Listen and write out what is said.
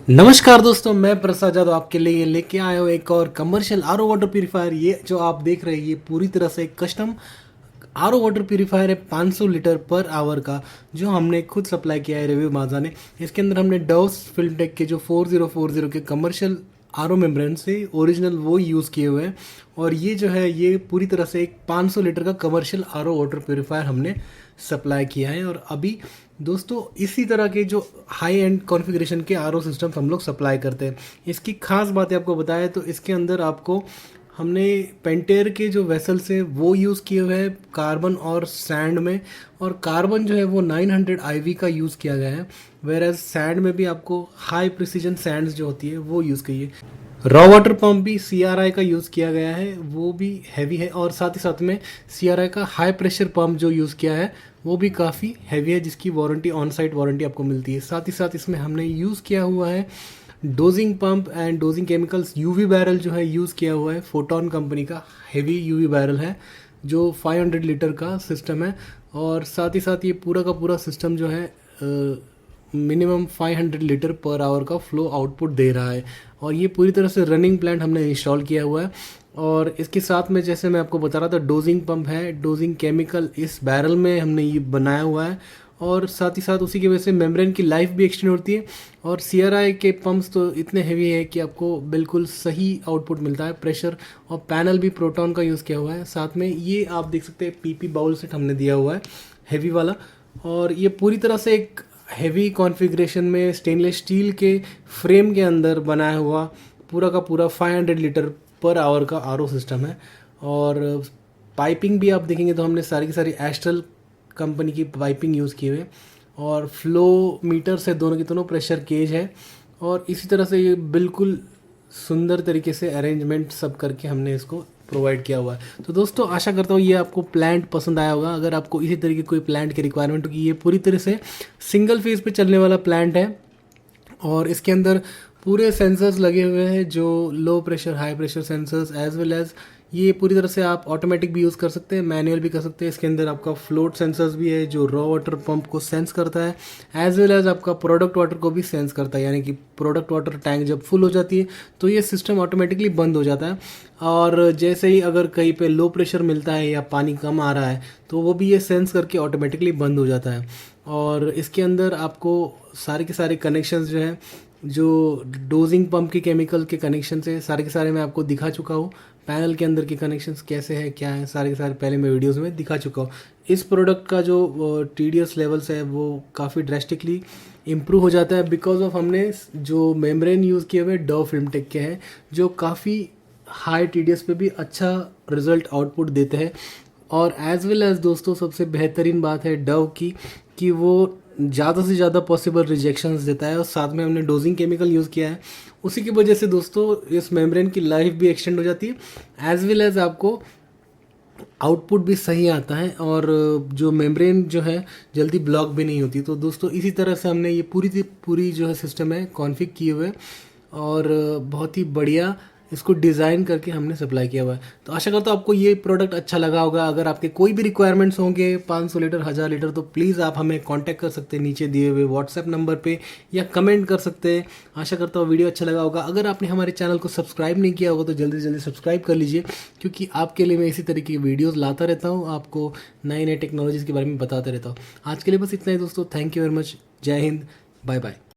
नमस्कार दोस्तों, मैं प्रसाद यादव आपके लिए लेके आया हूँ एक और कमर्शियल आरओ वाटर प्यूरीफायर। ये जो आप देख रहे हैं ये पूरी तरह से कस्टम आरओ वाटर प्यूरीफायर है 500 लीटर पर आवर का, जो हमने खुद सप्लाई किया है रिव्यू माजा ने। इसके अंदर हमने डव्स फिल्मटेक के जो 4040 के कमर्शियल आरओ मेम्ब्रेन से ओरिजिनल वो यूज़ किए हुए हैं। और ये जो है ये पूरी तरह से एक 500 लीटर का कमर्शियल आरओ वाटर प्यूरीफायर हमने सप्लाई किया है। और अभी दोस्तों इसी तरह के जो हाई एंड कॉन्फ़िगरेशन के आरओ सिस्टम्स हम लोग सप्लाई करते हैं। इसकी खास बातें आपको बताएं तो इसके अंदर आपको हमने पेंटेयर के जो वेसल्स है वो यूज़ किए हुए हैं कार्बन और सैंड में। और कार्बन जो है वो 900 IV का यूज़ किया गया है, वेर एज सैंड में भी आपको हाई प्रिसीजन सैंड्स जो होती है वो यूज़ की है। रॉ वाटर पंप भी CRI का यूज़ किया गया है, वो भी हैवी है। और साथ ही साथ में CRI का हाई प्रेशर पंप जो यूज़ किया है वो भी काफ़ी हैवी है, जिसकी वारंटी ऑन साइट वारंटी आपको मिलती है। साथ ही साथ इसमें हमने यूज़ किया हुआ है dosing pump and dosing chemicals. UV barrel जो है यूज़ किया हुआ है फोटोन कंपनी का हेवी यूवी बैरल है, जो 500 लीटर का सिस्टम है। और साथ ही साथ ये पूरा का पूरा सिस्टम जो है मिनिमम 500 लीटर पर आवर का फ्लो आउटपुट दे रहा है। और ये पूरी तरह से रनिंग प्लांट हमने इंस्टॉल किया हुआ है। और इसके साथ में जैसे मैं आपको बता रहा था डोजिंग पंप है, डोजिंग केमिकल इस बैरल में हमने ये बनाया हुआ है। और साथ ही साथ उसी की वजह से मेम्ब्रेन की लाइफ भी एक्सटेंड होती है। और CRI के पंप्स तो इतने हैवी है कि आपको बिल्कुल सही आउटपुट मिलता है प्रेशर। और पैनल भी प्रोटॉन का यूज़ किया हुआ है। साथ में ये आप देख सकते हैं PP बाउल सेट हमने दिया हुआ है हैवी वाला। और ये पूरी तरह से एक हैवी कॉन्फ़िगरेशन में स्टेनलेस स्टील के फ्रेम के अंदर बनाया हुआ पूरा का पूरा 500 लीटर पर आवर का आरओ सिस्टम है। और पाइपिंग भी आप देखेंगे तो हमने सारी की सारी एस्ट्रल कंपनी की पाइपिंग यूज़ की हुई है। और फ्लो मीटर से दोनों की दोनों प्रेशर गेज है। और इसी तरह से ये बिल्कुल सुंदर तरीके से अरेंजमेंट सब करके हमने इसको प्रोवाइड किया हुआ है। तो दोस्तों आशा करता हूँ ये आपको प्लांट पसंद आया होगा। अगर आपको इसी तरीके कोई प्लांट की रिक्वायरमेंट होगी, ये पूरी तरह से सिंगल फेज पे चलने वाला प्लांट है। और इसके अंदर पूरे सेंसर्स लगे हुए हैं, जो low pressure high pressure sensors, as well as ये पूरी तरह से आप ऑटोमेटिक भी यूज़ कर सकते हैं, मैनुअल भी कर सकते हैं। इसके अंदर आपका फ्लोट सेंसर्स भी है जो रॉ वाटर पंप को सेंस करता है, एज वेल एज आपका प्रोडक्ट वाटर को भी सेंस करता है। यानी कि प्रोडक्ट वाटर टैंक जब फुल हो जाती है तो ये सिस्टम ऑटोमेटिकली बंद हो जाता है। और जैसे ही अगर कहीं पे लो प्रेशर मिलता है या पानी कम आ रहा है तो वो भी ये सेंस करके ऑटोमेटिकली बंद हो जाता है। और इसके अंदर आपको सारे के सारे कनेक्शंस जो हैं, जो डोजिंग पंप के केमिकल के कनेक्शन से सारे के सारे मैं आपको दिखा चुका हूँ। पैनल के अंदर के कनेक्शंस कैसे हैं क्या है सारे के सारे पहले मैं वीडियोस में दिखा चुका हूँ। इस प्रोडक्ट का जो TDS लेवल्स है वो काफ़ी ड्रेस्टिकली इम्प्रूव हो जाता है, बिकॉज ऑफ हमने जो मेम्ब्रेन यूज़ किए हुए डव फिल्मटेक के हैं, जो काफ़ी हाई TDS पे भी अच्छा रिजल्ट आउटपुट देते हैं। और एज वेल एज दोस्तों सबसे बेहतरीन बात है डव की कि वो ज़्यादा से ज़्यादा पॉसिबल रिजेक्शंस देता है। और साथ में हमने डोजिंग केमिकल यूज़ किया है, उसी की वजह से दोस्तों इस मेम्ब्रेन की लाइफ भी एक्सटेंड हो जाती है, एज वेल एज आपको आउटपुट भी सही आता है। और जो मेम्ब्रेन जो है जल्दी ब्लॉक भी नहीं होती। तो दोस्तों इसी तरह से हमने ये पूरी जो है सिस्टम है कॉन्फ़िग किए हुए। और बहुत ही बढ़िया इसको डिज़ाइन करके हमने सप्लाई किया हुआ है। तो आशा करता हूँ आपको ये प्रोडक्ट अच्छा लगा होगा। अगर आपके कोई भी रिक्वायरमेंट्स होंगे 500 लीटर 1000 लीटर तो प्लीज़ आप हमें कांटेक्ट कर सकते हैं नीचे दिए हुए व्हाट्सएप नंबर पे, या कमेंट कर सकते हैं। आशा करता हूँ वीडियो अच्छा लगा होगा। अगर आपने हमारे चैनल को सब्सक्राइब नहीं किया होगा तो जल्दी से जल्दी सब्सक्राइब कर लीजिए, क्योंकि आपके लिए मैं इसी तरीके की वीडियोज़ लाता रहता हूँ, आपको नए नए टेक्नोलॉजीज़ के बारे में बताते रहता हूँ। आज के लिए बस इतना ही दोस्तों, थैंक यू वेरी मच, जय हिंद, बाय बाय।